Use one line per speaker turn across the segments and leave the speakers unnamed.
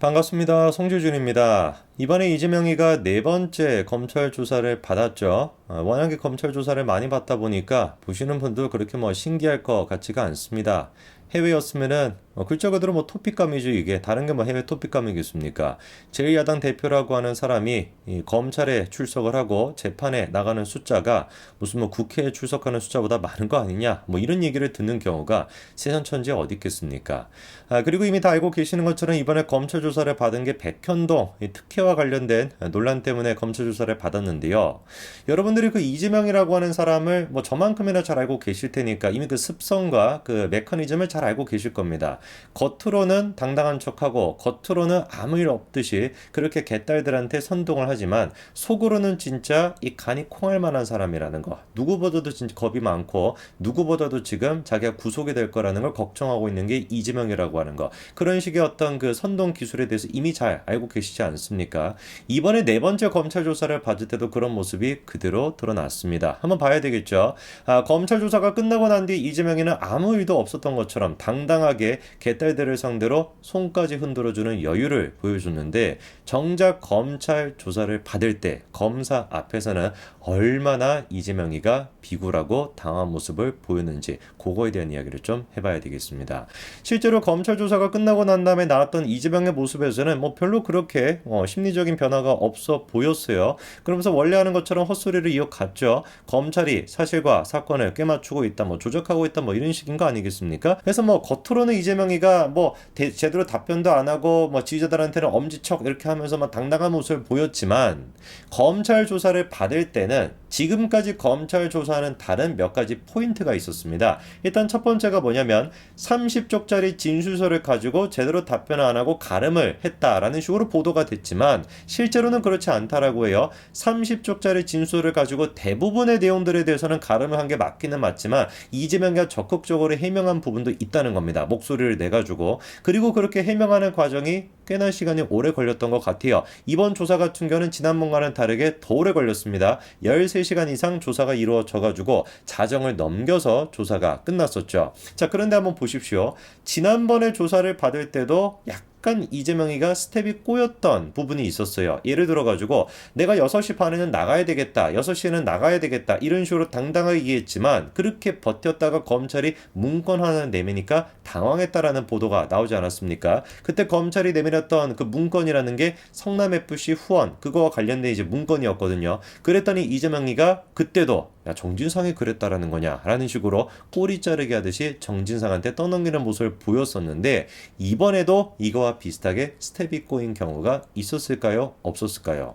반갑습니다. 송재준입니다. 이번에 이재명이가 네 번째 검찰 조사를 받았죠. 워낙에 검찰 조사를 많이 받다 보니까 보시는 분도 그렇게 신기할 것 같지가 않습니다. 해외였으면은 글자 그대로 토픽감이죠. 이게 다른 게 해외 토픽감이겠습니까? 제1야당 대표라고 하는 사람이 이 검찰에 출석을 하고 재판에 나가는 숫자가 무슨 국회에 출석하는 숫자보다 많은 거 아니냐? 이런 얘기를 듣는 경우가 세상천지에 어디 있겠습니까? 그리고 이미 다 알고 계시는 것처럼 이번에 검찰 조사를 받은 게 백현동 이 특혜와 관련된 논란 때문에 검찰 조사를 받았는데요. 여러분들이 그 이재명이라고 하는 사람을 저만큼이나 잘 알고 계실 테니까 이미 그 습성과 그 메커니즘을 잘 알고 계실 겁니다. 겉으로는 당당한 척하고 겉으로는 아무 일 없듯이 그렇게 개딸들한테 선동을 하지만 속으로는 진짜 이 간이 콩할 만한 사람이라는 거. 누구보다도 진짜 겁이 많고 누구보다도 지금 자기가 구속이 될 거라는 걸 걱정하고 있는 게 이재명이라고 하는 거. 그런 식의 어떤 그 선동 기술에 대해서 이미 잘 알고 계시지 않습니까? 이번에 네 번째 검찰 조사를 받을 때도 그런 모습이 그대로 드러났습니다. 한번 봐야 되겠죠. 검찰 조사가 끝나고 난 뒤 이재명이는 아무 일도 없었던 것처럼 당당하게 개딸들을 상대로 손까지 흔들어주는 여유를 보여줬는데 정작 검찰 조사를 받을 때 검사 앞에서는 얼마나 이재명이가 비굴하고 당한 모습을 보였는지 그거에 대한 이야기를 좀 해봐야 되겠습니다. 실제로 검찰 조사가 끝나고 난 다음에 나왔던 이재명의 모습에서는 별로 그렇게 심리적인 변화가 없어 보였어요. 그러면서 원래 하는 것처럼 헛소리를 이어갔죠. 검찰이 사실과 사건을 꿰맞추고 있다, 조작하고 있다, 이런 식인 거 아니겠습니까? 그래서 겉으로는 이재명이가 제대로 답변도 안 하고 지지자들한테는 엄지척 이렇게 하면서 당당한 모습을 보였지만 검찰 조사를 받을 때는 지금까지 검찰 조사는 다른 몇 가지 포인트가 있었습니다. 일단 첫 번째가 뭐냐면 30쪽짜리 진술서를 가지고 제대로 답변을 안 하고 가름을 했다라는 식으로 보도가 됐지만 실제로는 그렇지 않다라고 해요. 30쪽짜리 진술을 가지고 대부분의 내용들에 대해서는 가름을 한 게 맞기는 맞지만 이재명이 적극적으로 해명한 부분도 있다는 겁니다. 목소리를 내가지고. 그리고 그렇게 해명하는 과정이 꽤나 시간이 오래 걸렸던 것 같아요. 이번 조사 같은 경우는 지난번과는 다르게 더 오래 걸렸습니다. 13시간 이상 조사가 이루어져가지고 자정을 넘겨서 조사가 끝났었죠. 자, 그런데 한번 보십시오. 지난번에 조사를 받을 때도 약간 이재명이가 스텝이 꼬였던 부분이 있었어요. 예를 들어가지고 내가 6시 반에는 나가야 되겠다, 6시에는 나가야 되겠다 이런 식으로 당당하게 얘기했지만 그렇게 버텼다가 검찰이 문건 하나 내미니까 당황했다라는 보도가 나오지 않았습니까? 그때 검찰이 내밀었던 그 문건이라는 게 성남FC 후원 그거와 관련된 이제 문건이었거든요. 그랬더니 이재명이가 그때도 야, 정진상이 그랬다라는 거냐 라는 식으로 꼬리 자르기 하듯이 정진상한테 떠넘기는 모습을 보였었는데 이번에도 이거와 비슷하게 스텝이 꼬인 경우가 있었을까요? 없었을까요?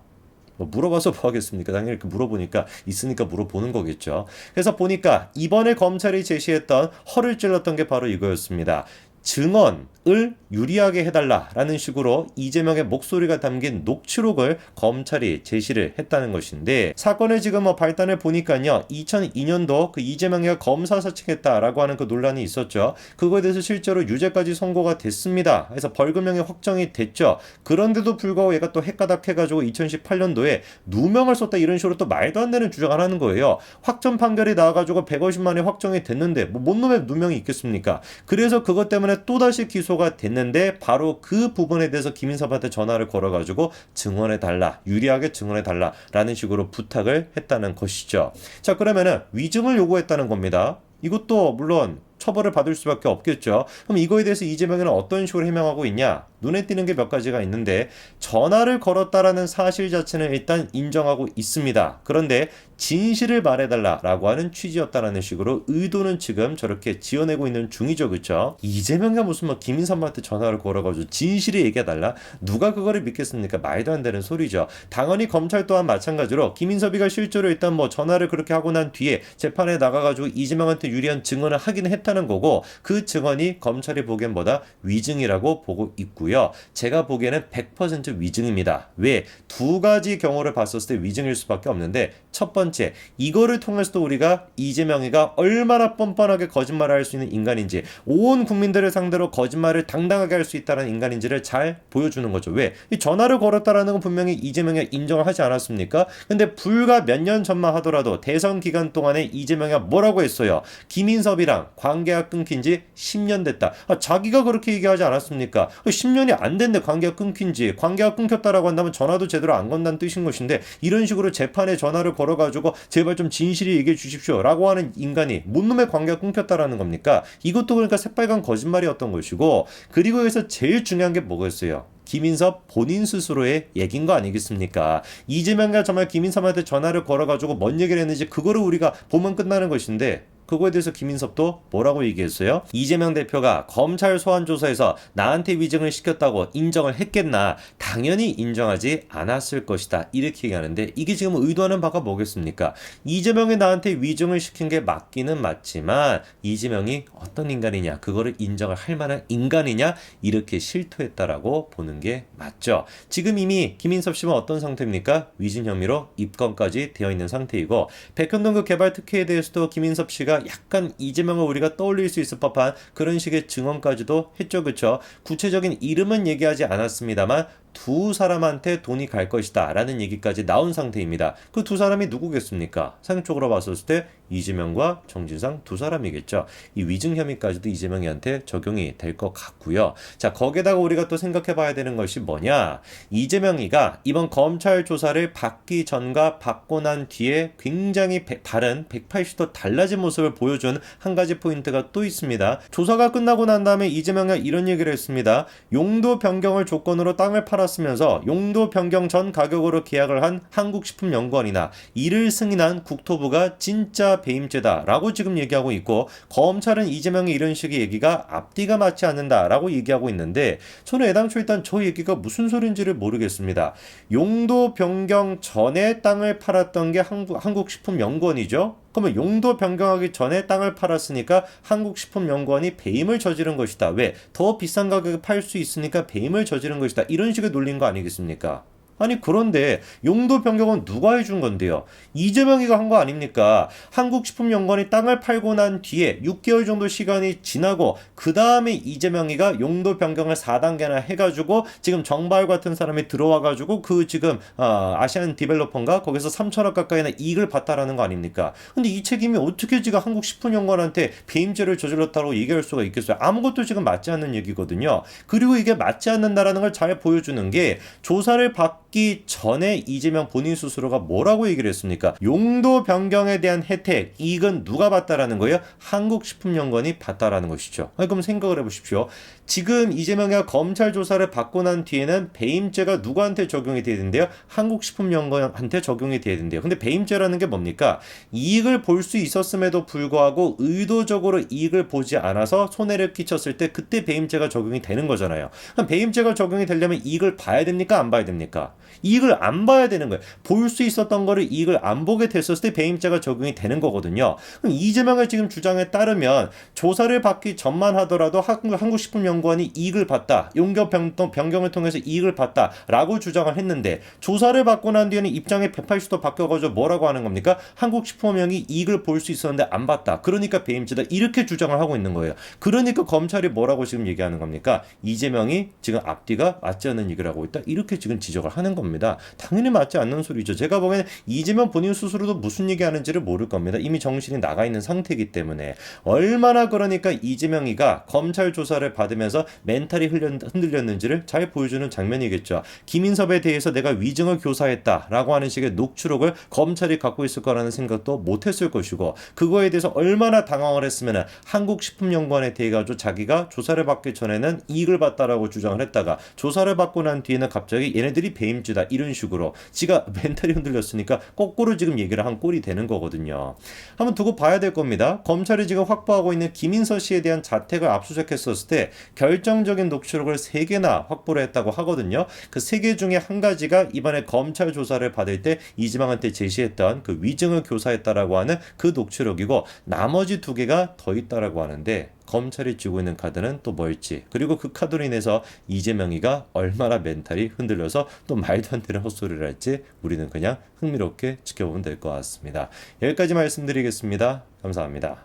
물어봐서 뭐 하겠습니까? 당연히 이렇게 물어보니까 있으니까 물어보는 거겠죠. 그래서 보니까 이번에 검찰이 제시했던 허를 찔렀던 게 바로 이거였습니다. 증언을 유리하게 해달라라는 식으로 이재명의 목소리가 담긴 녹취록을 검찰이 제시를 했다는 것인데 사건의 지금 발단을 보니까요. 2002년도 그 이재명이 검사 사칭했다라고 하는 그 논란이 있었죠. 그거에 대해서 실제로 유죄까지 선고가 됐습니다. 그래서 벌금형이 확정이 됐죠. 그런데도 불구하고 얘가 또 헷가닥해가지고 2018년도에 누명을 썼다 이런 식으로 또 말도 안 되는 주장을 하는 거예요. 확정 판결이 나와가지고 150만에 확정이 됐는데 뭔 놈의 누명이 있겠습니까? 그래서 그것 때문에 또다시 기소가 됐는데 바로 그 부분에 대해서 김인섭한테 전화를 걸어가지고 증언해달라, 유리하게 증언해달라 라는 식으로 부탁을 했다는 것이죠. 자, 그러면은 위증을 요구했다는 겁니다. 이것도 물론 처벌을 받을 수밖에 없겠죠. 그럼 이거에 대해서 이재명은 어떤 식으로 해명하고 있냐? 눈에 띄는 게 몇 가지가 있는데 전화를 걸었다라는 사실 자체는 일단 인정하고 있습니다. 그런데 진실을 말해달라라고 하는 취지였다라는 식으로 의도는 지금 저렇게 지어내고 있는 중이죠. 그렇죠? 이재명이 무슨 김인섭한테 전화를 걸어가지고 진실을 얘기해달라? 누가 그거를 믿겠습니까? 말도 안 되는 소리죠. 당연히 검찰 또한 마찬가지로 김인섭이가 실제로 일단 전화를 그렇게 하고 난 뒤에 재판에 나가가지고 이재명한테 유리한 증언을 하긴 했다는 거고 그 증언이 검찰이 보기엔 뭐다? 위증이라고 보고 있고요. 제가 보기에는 100% 위증입니다. 왜? 두 가지 경우를 봤었을 때 위증일 수밖에 없는데 첫 번째, 이거를 통해서도 우리가 이재명이가 얼마나 뻔뻔하게 거짓말을 할 수 있는 인간인지 온 국민들을 상대로 거짓말을 당당하게 할 수 있다는 인간인지를 잘 보여주는 거죠. 왜? 이 전화를 걸었다라는 건 분명히 이재명이 인정을 하지 않았습니까? 근데 불과 몇 년 전만 하더라도 대선 기간 동안에 이재명이 뭐라고 했어요? 김인섭이랑 관계가 끊긴 지 10년 됐다. 자기가 그렇게 얘기하지 않았습니까? 10년이 안 됐네, 관계가 끊긴 지. 관계가 끊겼다라고 한다면 전화도 제대로 안 건다는 뜻인 것인데, 이런 식으로 재판에 전화를 걸어가지고 제발 좀 진실이 얘기해 주십시오 라고 하는 인간이 뭔 놈의 관계가 끊겼다라는 겁니까? 이것도 그러니까 새빨간 거짓말이었던 것이고, 그리고 여기서 제일 중요한 게 뭐겠어요? 김인섭 본인 스스로의 얘기인 거 아니겠습니까? 이재명이 정말 김인섭한테 전화를 걸어가지고 뭔 얘기를 했는지 그거를 우리가 보면 끝나는 것인데, 그거에 대해서 김인섭도 뭐라고 얘기했어요? 이재명 대표가 검찰 소환 조사에서 나한테 위증을 시켰다고 인정을 했겠나? 당연히 인정하지 않았을 것이다. 이렇게 얘기하는데, 이게 지금 의도하는 바가 뭐겠습니까? 이재명이 나한테 위증을 시킨 게 맞기는 맞지만 이재명이 어떤 인간이냐, 그거를 인정을 할 만한 인간이냐, 이렇게 실토했다라고 보는 게 맞죠. 지금 이미 김인섭 씨는 어떤 상태입니까? 위증 혐의로 입건까지 되어 있는 상태이고, 백현동급 개발 특혜에 대해서도 김인섭 씨가 약간 이재명을 우리가 떠올릴 수 있을 법한 그런 식의 증언까지도 했죠. 그쵸? 구체적인 이름은 얘기하지 않았습니다만 두 사람한테 돈이 갈 것이다 라는 얘기까지 나온 상태입니다. 그 두 사람이 누구겠습니까? 상식적으로 봤을 때 이재명과 정진상 두 사람이겠죠. 이 위증 혐의까지도 이재명이한테 적용이 될 것 같고요. 자, 거기에다가 우리가 또 생각해 봐야 되는 것이 뭐냐, 이재명이가 이번 검찰 조사를 받기 전과 받고 난 뒤에 굉장히 다른 180도 달라진 모습을 보여준 한 가지 포인트가 또 있습니다. 조사가 끝나고 난 다음에 이재명이 이런 얘기를 했습니다. 용도 변경을 조건으로 땅을 팔았으면서 용도 변경 전 가격으로 계약을 한 한국식품연구원이나 이를 승인한 국토부가 진짜 배임죄다 라고 지금 얘기하고 있고, 검찰은 이재명의 이런 식의 얘기가 앞뒤가 맞지 않는다 라고 얘기하고 있는데, 저는 애당초 일단 저 얘기가 무슨 소린지를 모르겠습니다. 용도 변경 전에 땅을 팔았던 게 한국식품연구원이죠. 그러면 용도 변경하기 전에 땅을 팔았으니까 한국식품연구원이 배임을 저지른 것이다. 왜? 더 비싼 가격에 팔 수 있으니까 배임을 저지른 것이다. 이런 식의 논리인 거 아니겠습니까? 아니, 그런데 용도 변경은 누가 해준 건데요? 이재명이가 한 거 아닙니까? 한국식품연구원이 땅을 팔고 난 뒤에 6개월 정도 시간이 지나고 그 다음에 이재명이가 용도 변경을 4단계나 해가지고 지금 정발 같은 사람이 들어와가지고 그 지금 아시안 디벨로퍼인가? 거기서 3천억 가까이나 이익을 봤다라는 거 아닙니까? 근데 이 책임이 어떻게 지금 한국식품연구원한테 배임죄를 저질렀다고 얘기할 수가 있겠어요? 아무것도 지금 맞지 않는 얘기거든요. 그리고 이게 맞지 않는다라는 걸 잘 보여주는 게, 조사를 받기 전에 이재명 본인 스스로가 뭐라고 얘기를 했습니까? 용도 변경에 대한 혜택, 이익은 누가 받다라는 거예요? 한국식품연구원이 받다라는 것이죠. 그럼 생각을 해보십시오. 지금 이재명이 검찰 조사를 받고 난 뒤에는 배임죄가 누구한테 적용이 돼야 된대요? 한국식품연구원한테 적용이 돼야 된대요. 근데 배임죄라는 게 뭡니까? 이익을 볼 수 있었음에도 불구하고 의도적으로 이익을 보지 않아서 손해를 끼쳤을 때 그때 배임죄가 적용이 되는 거잖아요. 그럼 배임죄가 적용이 되려면 이익을 봐야 됩니까? 안 봐야 됩니까? 이익을 안 봐야 되는 거예요. 볼 수 있었던 거를 이익을 안 보게 됐었을 때 배임죄가 적용이 되는 거거든요. 그럼 이재명의 지금 주장에 따르면 조사를 받기 전만 하더라도 한국식품연구원이 이익을 봤다, 용도 변경을 통해서 이익을 봤다 라고 주장을 했는데, 조사를 받고 난 뒤에는 입장이 180도 바뀌어가지고 뭐라고 하는 겁니까? 한국식품연구원이 이익을 볼 수 있었는데 안 봤다, 그러니까 배임죄다, 이렇게 주장을 하고 있는 거예요. 그러니까 검찰이 뭐라고 지금 얘기하는 겁니까? 이재명이 지금 앞뒤가 맞지 않는 얘기를 하고 있다, 이렇게 지금 지적을 하는 겁니다. 당연히 맞지 않는 소리죠. 제가 보기에는 이재명 본인 스스로도 무슨 얘기하는지를 모를 겁니다. 이미 정신이 나가 있는 상태이기 때문에. 얼마나 그러니까 이재명이가 검찰 조사를 받으면서 멘탈이 흔들렸는지를 잘 보여주는 장면이겠죠. 김인섭에 대해서 내가 위증을 교사했다라고 하는 식의 녹취록을 검찰이 갖고 있을 거라는 생각도 못했을 것이고, 그거에 대해서 얼마나 당황을 했으면 한국식품연구원에 대해 가지고 자기가 조사를 받기 전에는 이익을 봤다라고 주장을 했다가 조사를 받고 난 뒤에는 갑자기 얘네들이 배임죄다 이런 식으로 지가 멘탈이 흔들렸으니까 거꾸로 지금 얘기를 한 꼴이 되는 거거든요. 한번 두고 봐야 될 겁니다. 검찰이 지금 확보하고 있는 김인서 씨에 대한 자택을 압수수색했었을 때 결정적인 녹취록을 3개나 확보를 했다고 하거든요. 그 3개 중에 한 가지가 이번에 검찰 조사를 받을 때 이재명한테 제시했던 그 위증을 교사했다라고 하는 그 녹취록이고, 나머지 2개가 더 있다라고 하는데, 검찰이 쥐고 있는 카드는 또 뭘지, 그리고 그 카드로 인해서 이재명이가 얼마나 멘탈이 흔들려서 또 말도 안 되는 헛소리를 할지 우리는 그냥 흥미롭게 지켜보면 될 것 같습니다. 여기까지 말씀드리겠습니다. 감사합니다.